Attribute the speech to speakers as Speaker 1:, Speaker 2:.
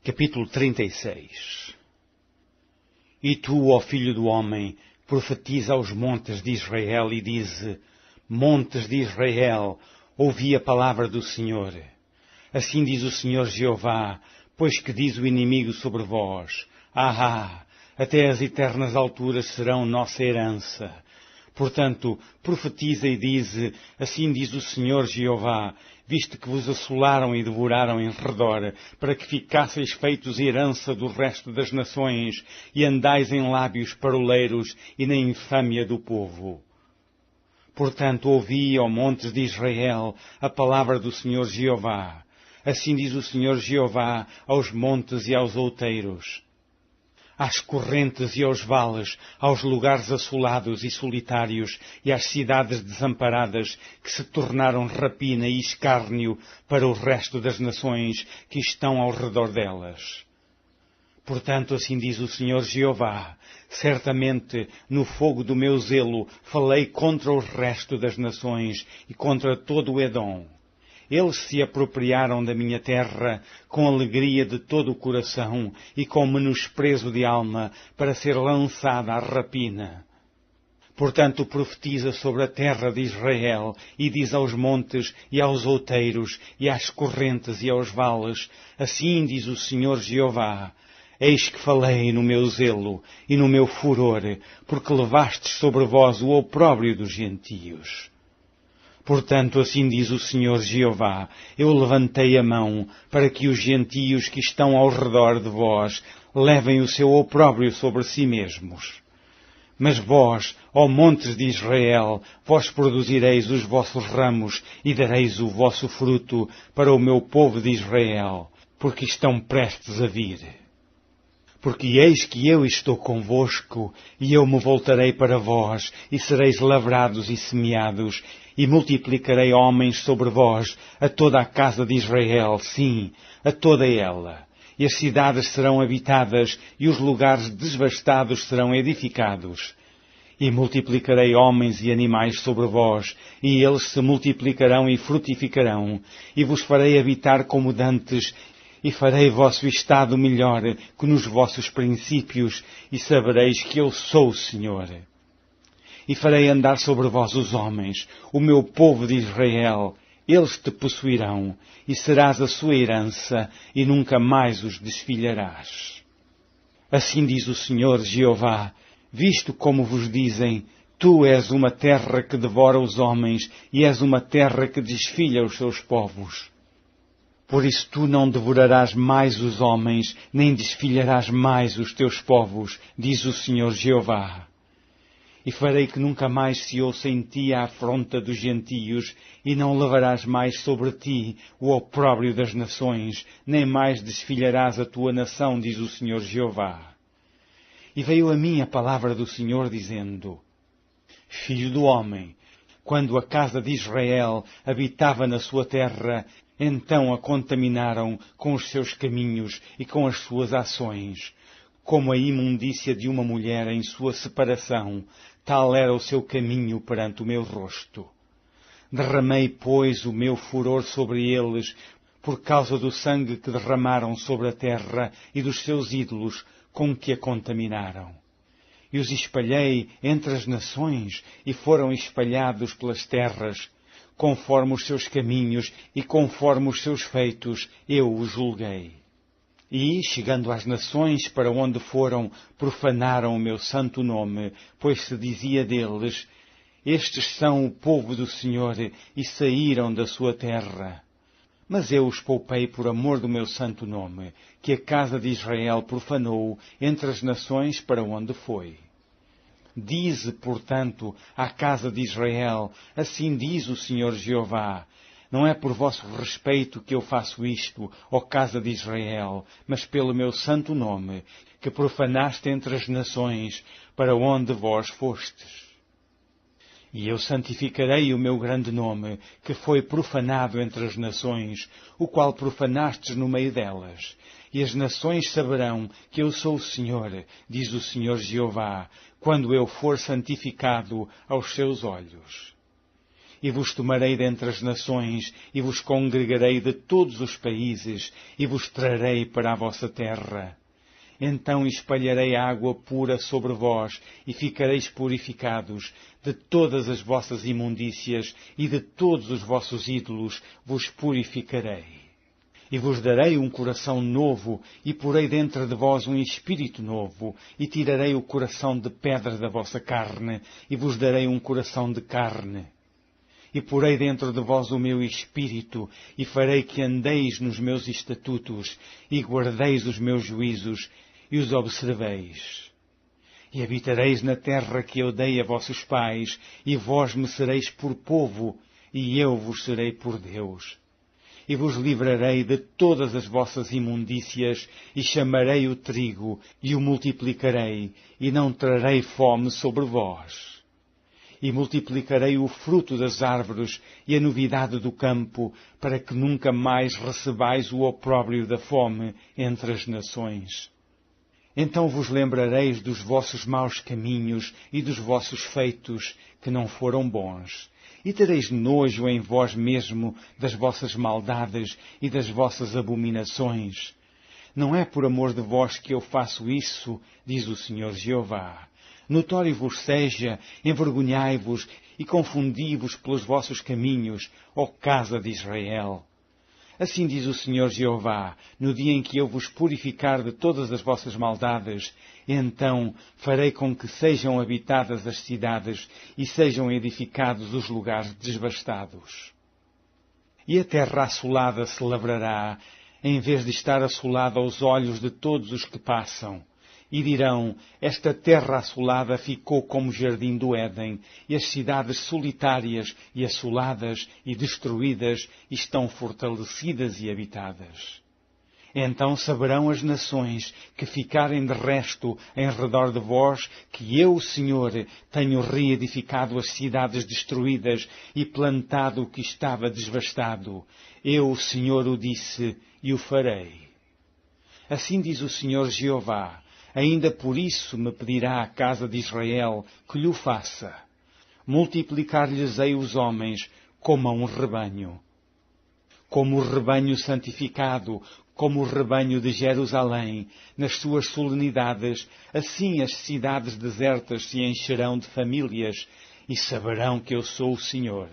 Speaker 1: Capítulo 36. E tu, ó filho do homem, profetiza aos montes de Israel e dize: Montes de Israel, ouvi a palavra do Senhor. Assim diz o Senhor Jeová, pois que diz o inimigo sobre vós: até as eternas alturas serão nossa herança. Portanto, profetiza e dize: assim diz o Senhor Jeová, visto que vos assolaram e devoraram em redor, para que ficasseis feitos herança do resto das nações, e andais em lábios paroleiros e na infâmia do povo. Portanto, ouvi, ó montes de Israel, a palavra do Senhor Jeová. Assim diz o Senhor Jeová aos montes e aos outeiros, às correntes e aos vales, aos lugares assolados e solitários, e às cidades desamparadas, que se tornaram rapina e escárnio para o resto das nações que estão ao redor delas. Portanto, assim diz o Senhor Jeová, certamente no fogo do meu zelo falei contra o resto das nações e contra todo o Edom. Eles se apropriaram da minha terra com alegria de todo o coração e com menosprezo de alma para ser lançada à rapina. Portanto, profetiza sobre a terra de Israel e diz aos montes e aos outeiros e às correntes e aos vales: assim diz o Senhor Jeová, eis que falei no meu zelo e no meu furor, porque levastes sobre vós o opróbrio dos gentios. Portanto, assim diz o Senhor Jeová, eu levantei a mão para que os gentios que estão ao redor de vós levem o seu opróbrio sobre si mesmos. Mas vós, ó montes de Israel, vós produzireis os vossos ramos e dareis o vosso fruto para o meu povo de Israel, porque estão prestes a vir. Porque eis que eu estou convosco, e eu me voltarei para vós, e sereis lavrados e semeados, e multiplicarei homens sobre vós, a toda a casa de Israel, sim, a toda ela. E as cidades serão habitadas, e os lugares devastados serão edificados. E multiplicarei homens e animais sobre vós, e eles se multiplicarão e frutificarão, e vos farei habitar como dantes, e farei vosso estado melhor que nos vossos princípios, e sabereis que eu sou o Senhor. E farei andar sobre vós os homens, o meu povo de Israel, eles te possuirão, e serás a sua herança, e nunca mais os desfilharás. Assim diz o Senhor Jeová, visto como vos dizem, tu és uma terra que devora os homens, e és uma terra que desfilha os seus povos. Por isso tu não devorarás mais os homens, nem desfilharás mais os teus povos, diz o Senhor Jeová. E farei que nunca mais se ouça em ti a afronta dos gentios, e não levarás mais sobre ti o opróbrio das nações, nem mais desfilharás a tua nação, diz o Senhor Jeová. E veio a mim a palavra do Senhor, dizendo: Filho do homem, quando a casa de Israel habitava na sua terra, então a contaminaram com os seus caminhos e com as suas ações. Como a imundícia de uma mulher em sua separação, tal era o seu caminho perante o meu rosto. Derramei, pois, o meu furor sobre eles, por causa do sangue que derramaram sobre a terra e dos seus ídolos com que a contaminaram. E os espalhei entre as nações, e foram espalhados pelas terras, conforme os seus caminhos e conforme os seus feitos, eu os julguei. E, chegando às nações para onde foram, profanaram o meu santo nome, pois se dizia deles: estes são o povo do Senhor, e saíram da sua terra. Mas eu os poupei por amor do meu santo nome, que a casa de Israel profanou entre as nações para onde foi. Dize, portanto, à casa de Israel, assim diz o Senhor Jeová, não é por vosso respeito que eu faço isto, ó casa de Israel, mas pelo meu santo nome, que profanaste entre as nações, para onde vós fostes. E eu santificarei o meu grande nome, que foi profanado entre as nações, o qual profanastes no meio delas. E as nações saberão que eu sou o Senhor, diz o Senhor Jeová, quando eu for santificado aos seus olhos. e vos tomarei dentre as nações, e vos congregarei de todos os países, e vos trarei para a vossa terra. Então espalharei água pura sobre vós, e ficareis purificados. De todas as vossas imundícias e de todos os vossos ídolos vos purificarei. E vos darei um coração novo, e porei dentro de vós um espírito novo, e tirarei o coração de pedra da vossa carne, e vos darei um coração de carne. E porei dentro de vós o meu espírito, e farei que andeis nos meus estatutos, e guardeis os meus juízos, e os observeis. E habitareis na terra que eu dei a vossos pais, e vós me sereis por povo, e eu vos serei por Deus. E vos livrarei de todas as vossas imundícias, e chamarei o trigo, e o multiplicarei, e não trarei fome sobre vós. E multiplicarei o fruto das árvores e a novidade do campo, para que nunca mais recebais o opróbrio da fome entre as nações. Então vos lembrareis dos vossos maus caminhos e dos vossos feitos, que não foram bons. E tereis nojo em vós mesmo das vossas maldades e das vossas abominações. Não é por amor de vós que eu faço isso, diz o Senhor Jeová. Notório vos seja, envergonhai-vos e confundi-vos pelos vossos caminhos, ó casa de Israel. Assim diz o Senhor Jeová, no dia em que eu vos purificar de todas as vossas maldades, então farei com que sejam habitadas as cidades e sejam edificados os lugares desvastados. E a terra assolada se lavrará, em vez de estar assolada aos olhos de todos os que passam. E dirão, esta terra assolada ficou como o jardim do Éden, e as cidades solitárias e assoladas e destruídas estão fortalecidas e habitadas. Então saberão as nações que ficarem de resto em redor de vós, que eu, o Senhor, tenho reedificado as cidades destruídas e plantado o que estava desvastado. Eu, o Senhor, o disse e o farei. Assim diz o Senhor Jeová. Ainda por isso me pedirá a casa de Israel que lhe faça. Multiplicar-lhes-ei os homens como a um rebanho. Como o rebanho santificado, como o rebanho de Jerusalém, nas suas solenidades, assim as cidades desertas se encherão de famílias e saberão que eu sou o Senhor.